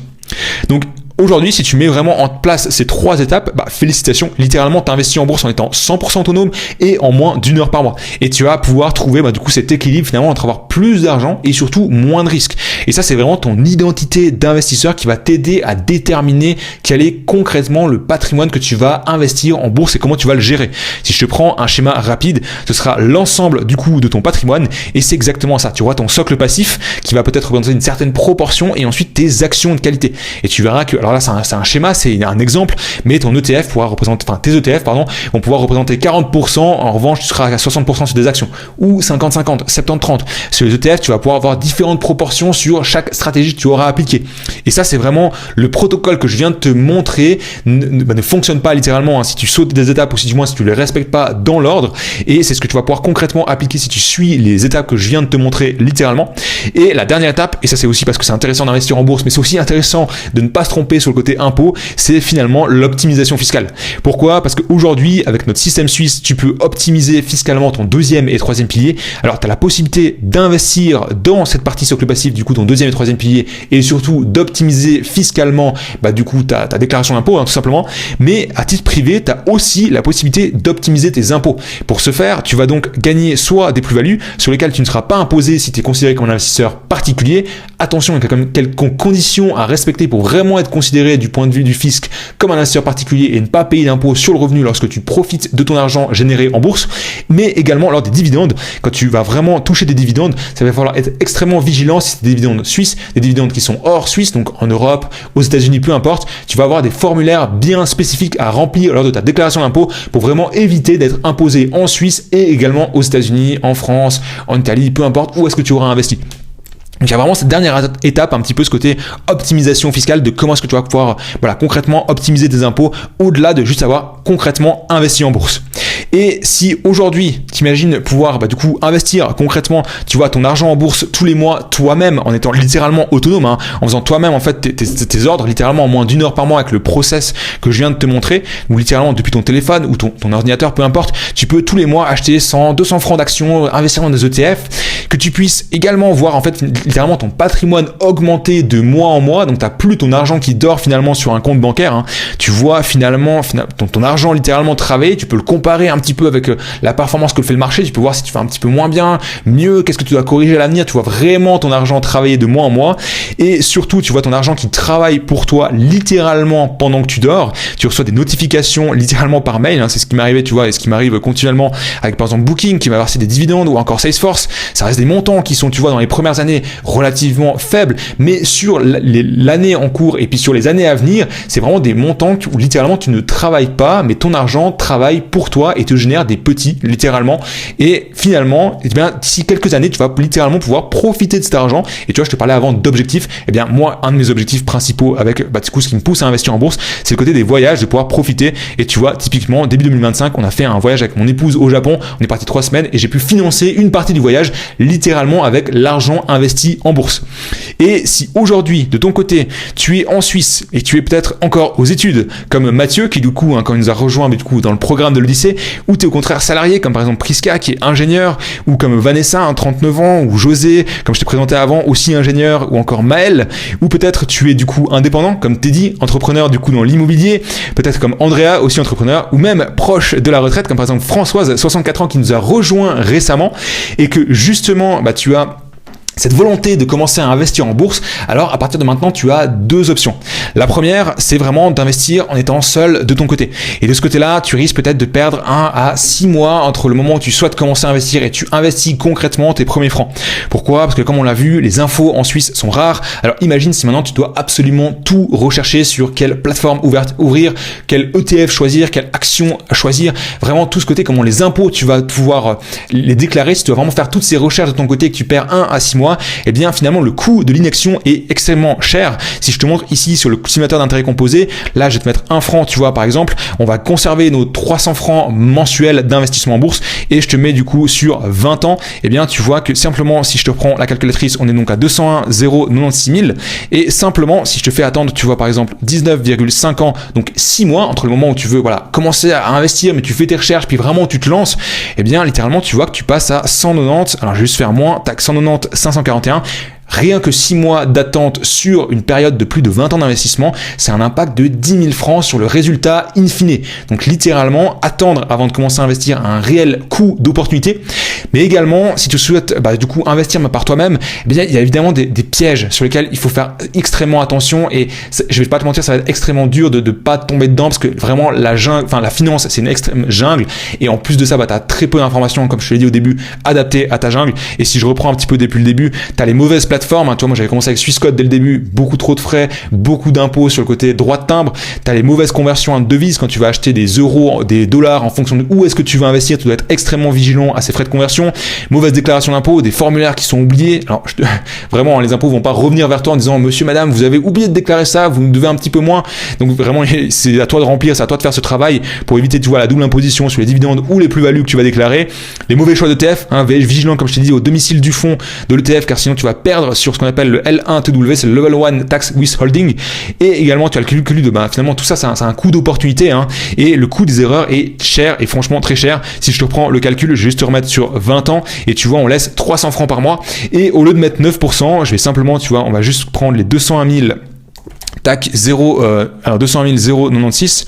Donc, aujourd'hui, si tu mets vraiment en place ces 3 étapes, félicitations, littéralement tu investis en bourse en étant 100% autonome et en moins d'1 heure par mois. Et tu vas pouvoir trouver du coup cet équilibre finalement entre avoir plus d'argent et surtout moins de risques. Et ça, c'est vraiment ton identité d'investisseur qui va t'aider à déterminer quel est concrètement le patrimoine que tu vas investir en bourse et comment tu vas le gérer. Si je te prends un schéma rapide, ce sera l'ensemble du coup de ton patrimoine et c'est exactement ça. Tu auras ton socle passif qui va peut-être représenter une certaine proportion et ensuite tes actions de qualité. Et tu verras que alors là, c'est un schéma, c'est un exemple, mais ton ETF pourra représenter, tes ETF, vont pouvoir représenter 40%, en revanche, tu seras à 60% sur des actions, ou 50-50, 70-30. Sur les ETF, tu vas pouvoir avoir différentes proportions sur chaque stratégie que tu auras appliquée. Et ça, c'est vraiment le protocole que je viens de te montrer, ne fonctionne pas littéralement, si tu sautes des étapes, ou si du moins si tu les respectes pas dans l'ordre, et c'est ce que tu vas pouvoir concrètement appliquer si tu suis les étapes que je viens de te montrer littéralement. Et la dernière étape, et ça c'est aussi parce que c'est intéressant d'investir en bourse, mais c'est aussi intéressant de ne pas se tromper sur le côté impôt, c'est finalement l'optimisation fiscale. Pourquoi? Parce qu'aujourd'hui, avec notre système suisse, tu peux optimiser fiscalement ton 2e et 3e pilier. Alors, tu as la possibilité d'investir dans cette partie socle passif, du coup, ton 2e et 3e pilier, et surtout d'optimiser fiscalement, du coup, ta déclaration d'impôt, tout simplement. Mais à titre privé, tu as aussi la possibilité d'optimiser tes impôts. Pour ce faire, tu vas donc gagner soit des plus-values sur lesquelles tu ne seras pas imposé si tu es considéré comme un investisseur particulier. Attention, il y a quand même quelques conditions à respecter pour vraiment être considéré du point de vue du fisc comme un investisseur particulier et ne pas payer d'impôt sur le revenu lorsque tu profites de ton argent généré en bourse, mais également lors des dividendes. Quand tu vas vraiment toucher des dividendes, ça va falloir être extrêmement vigilant si c'est des dividendes suisses, des dividendes qui sont hors Suisse, donc en Europe, aux États-Unis, peu importe. Tu vas avoir des formulaires bien spécifiques à remplir lors de ta déclaration d'impôt pour vraiment éviter d'être imposé en Suisse et également aux États-Unis, en France, en Italie, peu importe où est-ce que tu auras investi. Donc il y a vraiment cette dernière étape, un petit peu ce côté optimisation fiscale de comment est-ce que tu vas pouvoir concrètement optimiser tes impôts au-delà de juste avoir concrètement investi en bourse. Et si aujourd'hui, t'imagines pouvoir du coup investir concrètement, tu vois, ton argent en bourse tous les mois toi-même en étant littéralement autonome, en faisant toi-même en fait tes ordres littéralement en moins d'1 heure par mois avec le process que je viens de te montrer, ou littéralement depuis ton téléphone ou ton ordinateur, peu importe, tu peux tous les mois acheter 100, 200 francs d'actions, investir dans des ETF, que tu puisses également voir en fait littéralement ton patrimoine augmenter de mois en mois, donc tu n'as plus ton argent qui dort finalement sur un compte bancaire, tu vois finalement ton argent littéralement travailler, tu peux le comparer un petit peu avec la performance que fait le marché, tu peux voir si tu fais un petit peu moins bien, mieux, qu'est-ce que tu dois corriger à l'avenir, tu vois vraiment ton argent travailler de mois en mois et surtout tu vois ton argent qui travaille pour toi littéralement pendant que tu dors, tu reçois des notifications littéralement par mail, hein, c'est ce qui m'arrivait, tu vois, et ce qui m'arrive continuellement avec par exemple Booking qui va verser des dividendes ou encore Salesforce, ça reste des montants qui sont, tu vois, dans les premières années relativement faibles, mais sur l'année en cours et puis sur les années à venir, c'est vraiment des montants où littéralement tu ne travailles pas, mais ton argent travaille pour toi et te génère des petits, littéralement, et finalement, eh bien, d'ici quelques années, tu vas littéralement pouvoir profiter de cet argent, et tu vois, je te parlais avant d'objectifs, eh bien, moi, un de mes objectifs principaux avec, du coup, ce qui me pousse à investir en bourse, c'est le côté des voyages, de pouvoir profiter, et tu vois, typiquement, début 2025, on a fait un voyage avec mon épouse au Japon, on est parti 3 semaines, et j'ai pu financer une partie du voyage, littéralement, avec l'argent investi en bourse. Et si aujourd'hui, de ton côté, tu es en Suisse, et tu es peut-être encore aux études, comme Mathieu, qui du coup, quand il nous a rejoint, mais du coup, dans le programme de l'Odyssée, ou tu es au contraire salarié, comme par exemple Priska, qui est ingénieur, ou comme Vanessa, 39 ans, ou José, comme je t'ai présenté avant, aussi ingénieur, ou encore Maël, ou peut-être tu es du coup indépendant, comme Teddy, entrepreneur du coup dans l'immobilier, peut-être comme Andrea, aussi entrepreneur, ou même proche de la retraite, comme par exemple Françoise, 64 ans, qui nous a rejoint récemment, et que justement, tu as cette volonté de commencer à investir en bourse, alors à partir de maintenant, tu as deux options. La première, c'est vraiment d'investir en étant seul de ton côté. Et de ce côté-là, tu risques peut-être de perdre 1 à 6 mois entre le moment où tu souhaites commencer à investir et tu investis concrètement tes premiers francs. Pourquoi ? Parce que comme on l'a vu, les infos en Suisse sont rares. Alors imagine si maintenant tu dois absolument tout rechercher sur quelle plateforme ouvrir, quel ETF choisir, quelle action choisir. Vraiment tout ce côté, comment les impôts, tu vas pouvoir les déclarer. Si tu dois vraiment faire toutes ces recherches de ton côté et que tu perds 1 à 6 mois, eh bien finalement le coût de l'inaction est extrêmement cher. Si je te montre ici sur le simulateur d'intérêt composé, là je vais te mettre 1 franc, tu vois, par exemple, on va conserver nos 300 francs mensuels d'investissement en bourse et je te mets du coup sur 20 ans, eh bien tu vois que simplement si je te prends la calculatrice, on est donc à 201 096 000 et simplement si je te fais attendre, tu vois par exemple 19,5 ans, donc 6 mois entre le moment où tu veux commencer à investir, mais tu fais tes recherches puis vraiment tu te lances, eh bien littéralement tu vois que tu passes à 190, alors je vais juste faire moins, tac, 190 541. Rien que 6 mois d'attente sur une période de plus de 20 ans d'investissement, c'est un impact de 10 000 francs sur le résultat in fine. Donc littéralement, attendre avant de commencer à investir un réel coût d'opportunité. Mais également, si tu souhaites du coup investir par toi-même, eh bien, il y a évidemment des pièges sur lesquels il faut faire extrêmement attention. Et je vais pas te mentir, ça va être extrêmement dur de pas tomber dedans parce que vraiment la finance, c'est une extrême jungle. Et en plus de ça, tu as très peu d'informations, comme je te l'ai dit au début, adaptées à ta jungle. Et si je reprends un petit peu depuis le début, tu as les mauvaises plateformes, tu vois, moi j'avais commencé avec Swissquote dès le début, beaucoup trop de frais, beaucoup d'impôts sur le côté droit de timbre, tu as les mauvaises conversions en devises quand tu vas acheter des euros, des dollars en fonction de où est-ce que tu veux investir, tu dois être extrêmement vigilant à ces frais de conversion, mauvaise déclaration d'impôts, des formulaires qui sont oubliés, alors vraiment les impôts vont pas revenir vers toi en disant monsieur madame vous avez oublié de déclarer ça, vous nous devez un petit peu moins, donc vraiment c'est à toi de remplir, c'est à toi de faire ce travail pour éviter tu vois la double imposition sur les dividendes ou les plus-values que tu vas déclarer, les mauvais choix d'ETF, vigilant comme je t'ai dit au domicile du fonds de l'ETF car sinon tu vas perdre sur ce qu'on appelle le L1TW, c'est le Level 1 Tax Withholding, et également tu as le calcul de finalement tout ça c'est un coût d'opportunité et le coût des erreurs est cher et franchement très cher. Si je te prends le calcul, je vais juste te remettre sur 20 ans et tu vois on laisse 300 francs par mois et au lieu de mettre 9%, je vais simplement tu vois on va juste prendre les 201 000 tac 201 096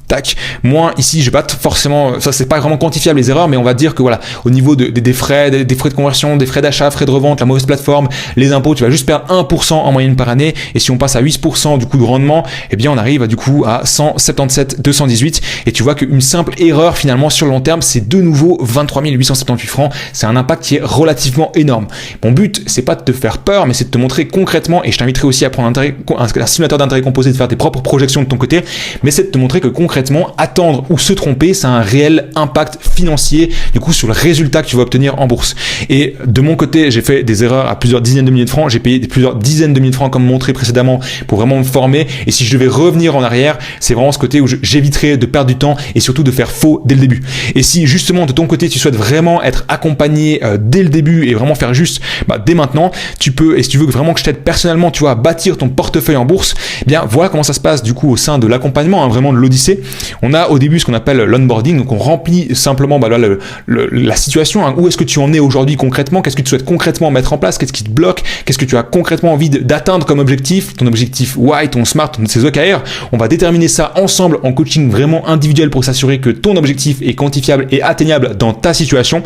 tac, moins ici, j'ai pas forcément, ça c'est pas vraiment quantifiable les erreurs, mais on va dire que au niveau des frais, des frais de conversion, des frais d'achat, frais de revente, la mauvaise plateforme, les impôts, tu vas juste perdre 1% en moyenne par année, et si on passe à 8% du coup de rendement, eh bien on arrive du coup à 177 218, et tu vois qu'une simple erreur finalement sur le long terme, c'est de nouveau 23 878 francs, c'est un impact qui est relativement énorme. Mon but, c'est pas de te faire peur, mais c'est de te montrer concrètement, et je t'inviterai aussi à prendre un simulateur d'intérêt composé, de faire tes propres projections de ton côté, mais c'est de te montrer que concrètement, attendre ou se tromper, ça a un réel impact financier du coup sur le résultat que tu vas obtenir en bourse. Et de mon côté, j'ai fait des erreurs à plusieurs dizaines de milliers de francs, j'ai payé plusieurs dizaines de milliers de francs comme montré précédemment pour vraiment me former, et si je devais revenir en arrière, c'est vraiment ce côté où j'éviterais de perdre du temps et surtout de faire faux dès le début. Et si justement de ton côté tu souhaites vraiment être accompagné dès le début et vraiment faire juste dès maintenant, tu peux, et si tu veux vraiment que je t'aide personnellement, tu vois, à bâtir ton portefeuille en bourse, eh bien voilà comment ça se passe du coup au sein de l'accompagnement vraiment de l'Odyssée. on a au début ce qu'on appelle l'onboarding, donc on remplit simplement la situation, hein, où est-ce que tu en es aujourd'hui concrètement, qu'est-ce que tu souhaites concrètement mettre en place, qu'est-ce qui te bloque, qu'est-ce que tu as concrètement envie d'atteindre comme objectif, ton objectif why, ton smart, tes OKR. On va déterminer ça ensemble en coaching vraiment individuel pour s'assurer que ton objectif est quantifiable et atteignable dans ta situation,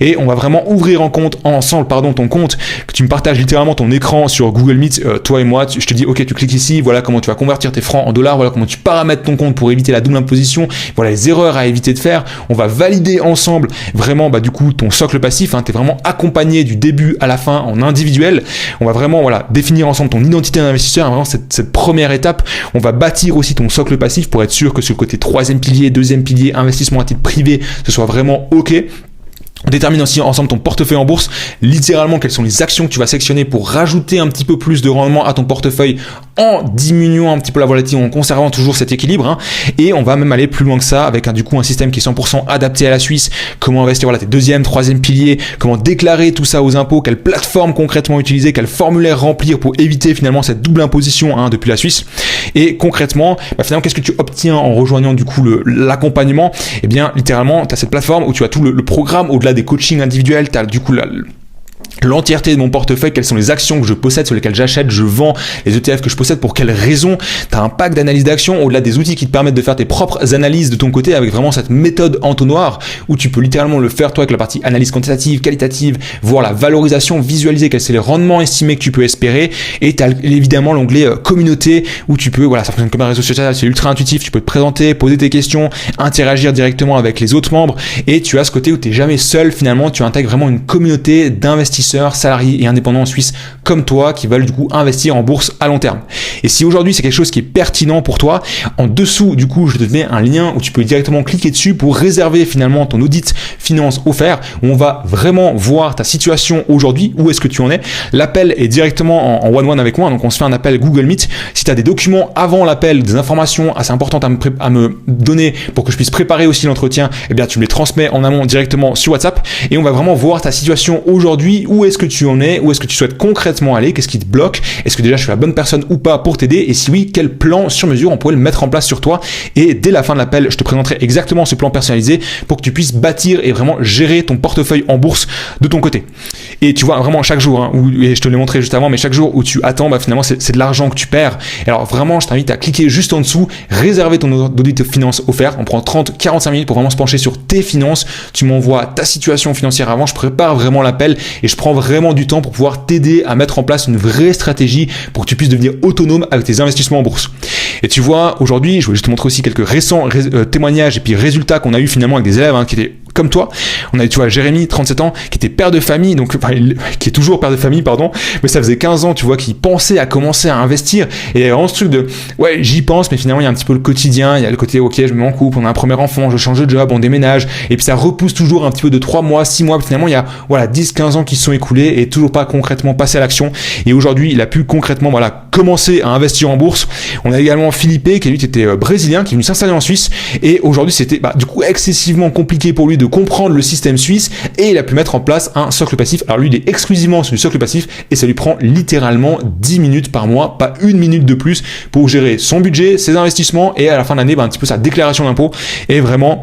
et on va vraiment ouvrir ensemble ton compte, que tu me partages littéralement ton écran sur Google Meet, toi et moi, je te dis ok, tu cliques ici, voilà comment tu vas convertir tes francs en dollars, voilà comment tu paramètres ton compte pour éviter la double imposition, voilà les erreurs à éviter de faire. On va valider ensemble vraiment du coup ton socle passif, hein, tu es vraiment accompagné du début à la fin en individuel. On va vraiment définir ensemble ton identité d'investisseur, vraiment cette première étape. On va bâtir aussi ton socle passif pour être sûr que sur le côté troisième pilier, deuxième pilier, investissement à titre privé, ce soit vraiment ok. On détermine aussi ensemble ton portefeuille en bourse, littéralement quelles sont les actions que tu vas sélectionner pour rajouter un petit peu plus de rendement à ton portefeuille en diminuant un petit peu la volatilité, en conservant toujours cet équilibre, hein. Et on va même aller plus loin que ça avec un système qui est 100% adapté à la Suisse, comment investir tes deuxième, troisième piliers, comment déclarer tout ça aux impôts, quelle plateforme concrètement utiliser, quel formulaire remplir pour éviter finalement cette double imposition, hein, depuis la Suisse. Et concrètement, finalement, qu'est-ce que tu obtiens en rejoignant du coup l'accompagnement? Eh bien, littéralement, tu as cette plateforme où tu as tout le programme au-delà des coachings individuels, tu as du coup l'entièreté de mon portefeuille, quelles sont les actions que je possède, sur lesquelles j'achète, je vends, les ETF que je possède, pour quelles raisons. Tu as un pack d'analyse d'actions au-delà des outils qui te permettent de faire tes propres analyses de ton côté avec vraiment cette méthode entonnoir où tu peux littéralement le faire toi avec la partie analyse quantitative, qualitative, voir la valorisation, visualiser quels sont les rendements estimés que tu peux espérer. Et tu as évidemment l'onglet communauté où tu peux, ça fonctionne comme un réseau social, c'est ultra intuitif, tu peux te présenter, poser tes questions, interagir directement avec les autres membres, et tu as ce côté où tu n'es jamais seul finalement, tu intègres vraiment une communauté d'investisseurs, salariés et indépendants en Suisse comme toi qui veulent du coup investir en bourse à long terme. Et si aujourd'hui c'est quelque chose qui est pertinent pour toi, en dessous du coup je te mets un lien où tu peux directement cliquer dessus pour réserver finalement ton audit finance offert, où on va vraiment voir ta situation aujourd'hui, où est-ce que tu en es. L'appel est directement en one-one avec moi, donc on se fait un appel Google Meet. Si tu as des documents avant l'appel, des informations assez importantes à me donner pour que je puisse préparer aussi l'entretien, eh bien tu me les transmets en amont directement sur WhatsApp, et on va vraiment voir ta situation aujourd'hui, où est-ce que tu en es, où est-ce que tu souhaites concrètement aller, qu'est-ce qui te bloque, est-ce que déjà je suis la bonne personne ou pas pour t'aider, et si oui, quel plan sur mesure on pourrait le mettre en place sur toi. Et dès la fin de l'appel, je te présenterai exactement ce plan personnalisé pour que tu puisses bâtir et vraiment gérer ton portefeuille en bourse de ton côté. Et tu vois vraiment chaque jour, hein, et je te l'ai montré juste avant, mais chaque jour où tu attends, finalement c'est de l'argent que tu perds. Et alors vraiment, je t'invite à cliquer juste en dessous, réserver ton audit de finances offert. On prend 30-45 minutes pour vraiment se pencher sur tes finances. Tu m'envoies ta situation financière avant, je prépare vraiment l'appel et je prends vraiment du temps pour pouvoir t'aider à mettre en place une vraie stratégie pour que tu puisses devenir autonome avec tes investissements en bourse. Et tu vois, aujourd'hui, je voulais juste te montrer aussi quelques récents témoignages et puis résultats qu'on a eu finalement avec des élèves, hein, qui étaient comme toi. On a, tu vois, Jérémy, 37 ans, qui était père de famille, donc, qui est toujours père de famille, pardon, mais ça faisait 15 ans, tu vois, qu'il pensait à commencer à investir. Et il y a vraiment ce truc de, ouais, j'y pense, mais finalement, il y a un petit peu le quotidien, il y a le côté, ok, je me mets en couple, on a un premier enfant, je change de job, on déménage, et puis ça repousse toujours un petit peu de 3 mois, 6 mois, finalement, il y a, 10, 15 ans qui se sont écoulés et toujours pas concrètement passé à l'action. Et aujourd'hui, il a pu concrètement, commencer à investir en bourse. On a également Philippe, qui lui était brésilien, qui est venu s'installer en Suisse, et aujourd'hui, c'était, du coup, excessivement compliqué pour lui de comprendre le système suisse, et il a pu mettre en place un socle passif. Alors lui, il est exclusivement sur du socle passif, et ça lui prend littéralement 10 minutes par mois, pas une minute de plus, pour gérer son budget, ses investissements, et à la fin de l'année, un petit peu sa déclaration d'impôt. Et vraiment,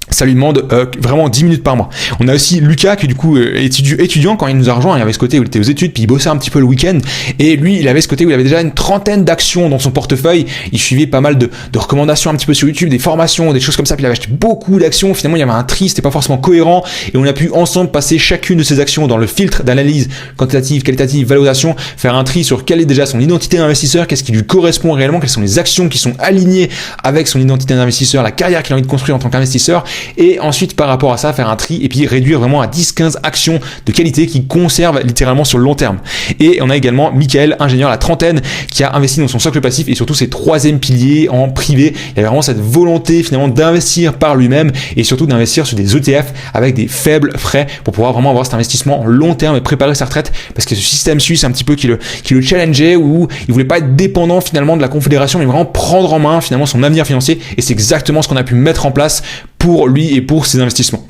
ça lui demande vraiment 10 minutes par mois. On a aussi Lucas qui du coup étudiant quand il nous a rejoint, il avait ce côté où il était aux études, puis il bossait un petit peu le week-end, et lui il avait ce côté où il avait déjà une trentaine d'actions dans son portefeuille. Il suivait pas mal de recommandations un petit peu sur YouTube, des formations, des choses comme ça, puis il avait acheté beaucoup d'actions. Finalement il y avait un tri, c'était pas forcément cohérent, et on a pu ensemble passer chacune de ces actions dans le filtre d'analyse quantitative, qualitative, valorisation, faire un tri sur quelle est déjà son identité d'investisseur, qu'est-ce qui lui correspond réellement, quelles sont les actions qui sont alignées avec son identité d'investisseur, la carrière qu'il a envie de construire en tant qu'investisseur. Et ensuite, par rapport à ça, faire un tri et puis réduire vraiment à 10-15 actions de qualité qui conservent littéralement sur le long terme. Et on a également Michael, ingénieur à la trentaine, qui a investi dans son socle passif et surtout ses troisième piliers en privé. Il y avait vraiment cette volonté finalement d'investir par lui-même et surtout d'investir sur des ETF avec des faibles frais pour pouvoir vraiment avoir cet investissement long terme et préparer sa retraite, parce que ce système suisse un petit peu qui le challengeait, où il voulait pas être dépendant finalement de la confédération, mais vraiment prendre en main finalement son avenir financier. Et c'est exactement ce qu'on a pu mettre en place pour lui et pour ses investissements.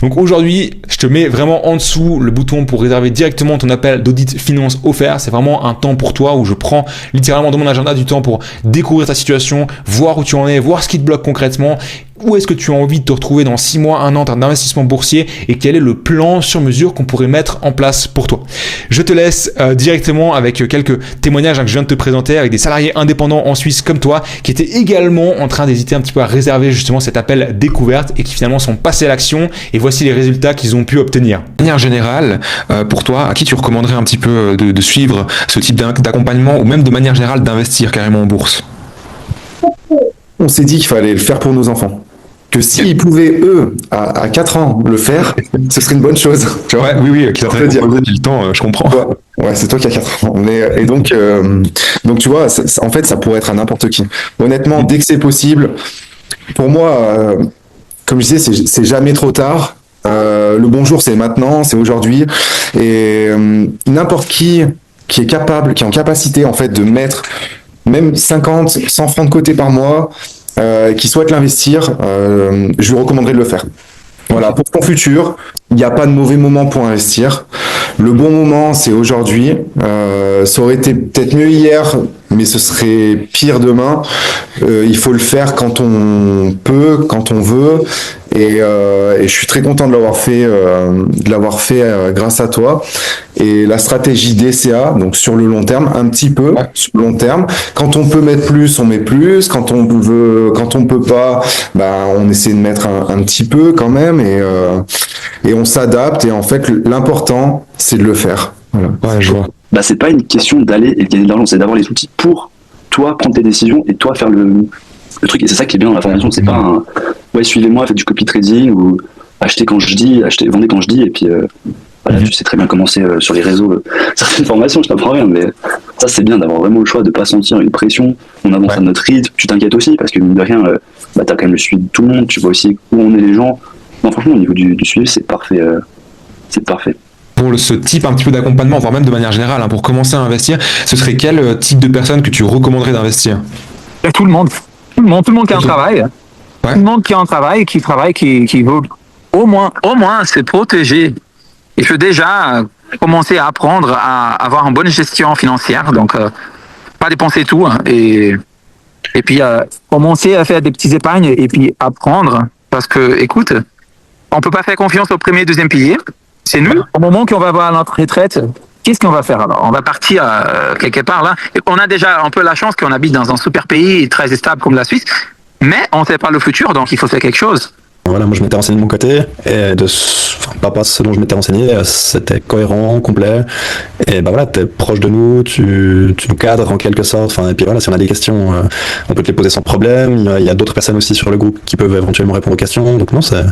Donc aujourd'hui, je Je te mets vraiment en dessous le bouton pour réserver directement ton appel d'audit finance offert. C'est vraiment un temps pour toi où je prends littéralement dans mon agenda du temps pour découvrir ta situation, voir où tu en es, voir ce qui te bloque concrètement. Où est-ce que tu as envie de te retrouver dans 6 mois, 1 an en termes d'investissement boursier et quel est le plan sur mesure qu'on pourrait mettre en place pour toi. Je te laisse directement avec quelques témoignages que je viens de te présenter avec des salariés indépendants en Suisse comme toi qui étaient également en train d'hésiter un petit peu à réserver justement cet appel découverte et qui finalement sont passés à l'action et voici les résultats qu'ils ont pu obtenir. De manière générale, pour toi, à qui tu recommanderais un petit peu de suivre ce type d'accompagnement ou même de manière générale d'investir carrément en bourse? On s'est dit qu'il fallait le faire pour nos enfants. Que s'ils pouvaient, eux, à 4 ans, le faire, ce serait une bonne chose. Tu vois, oui, qu'ils ont dit le temps, je comprends. Ouais, c'est toi qui as 4 ans. Et donc tu vois, en fait, ça pourrait être à n'importe qui. Honnêtement, dès que c'est possible, pour moi, comme je disais, c'est jamais trop tard. Le bonjour, c'est maintenant, c'est aujourd'hui. Et n'importe qui est capable, qui est en capacité, en fait, de mettre même 50, 100 francs de côté par mois, qui souhaite l'investir, je lui recommanderais de le faire. Voilà, pour ton futur, il n'y a pas de mauvais moment pour investir. Le bon moment, c'est aujourd'hui. Ça aurait été peut-être mieux hier, mais ce serait pire demain. Il faut le faire quand on peut, quand on veut. Et je suis très content de l'avoir fait, grâce à toi. Et la stratégie DCA, donc sur le long terme, un petit peu sur le long terme. Quand on peut mettre plus, on met plus. Quand on peut pas, bah on essaie de mettre un petit peu quand même. Et on s'adapte. Et en fait, l'important, c'est de le faire. Voilà. Ouais, je vois. Bah, c'est pas une question d'aller et de gagner de l'argent, c'est d'avoir les outils pour toi prendre tes décisions et toi faire le truc. Et c'est ça qui est bien dans la formation, c'est pas un ouais, suivez-moi, faites du copy trading ou achetez quand je dis, vendez quand je dis, et puis voilà, tu sais très bien comment c'est sur les réseaux. Certaines formations, je t'apprends rien, mais ça c'est bien d'avoir vraiment le choix de pas sentir une pression. On avance à notre rythme, tu t'inquiètes aussi parce que mine de rien, bah, t'as quand même le suivi de tout le monde, tu vois aussi où on est les gens. Non, franchement, au niveau du suivi, c'est parfait. C'est parfait. Pour ce type un petit peu d'accompagnement, voire même de manière générale, pour commencer à investir, ce serait quel type de personne que tu recommanderais d'investir? Tout le monde qui a un travail, tout le monde qui a un travail, qui veut au moins se protéger. Il faut déjà commencer à apprendre à avoir une bonne gestion financière, donc pas dépenser tout, et puis commencer à faire des petits épargnes et puis apprendre, parce que écoute, on peut pas faire confiance au premier et deuxième pilier. C'est nul. Au moment qu'on va avoir notre retraite, qu'est-ce qu'on va faire alors? On va partir quelque part là. Et on a déjà un peu la chance qu'on habite dans un super pays très stable comme la Suisse, mais on ne sait pas le futur, donc il faut faire quelque chose. Voilà, moi je m'étais renseigné de mon côté, et pas ce dont je m'étais renseigné, c'était cohérent, complet, et bah voilà, t'es proche de nous, tu nous cadres en quelque sorte, enfin, et puis voilà, si on a des questions, on peut te les poser sans problème, il y a d'autres personnes aussi sur le groupe qui peuvent éventuellement répondre aux questions, donc non, c'est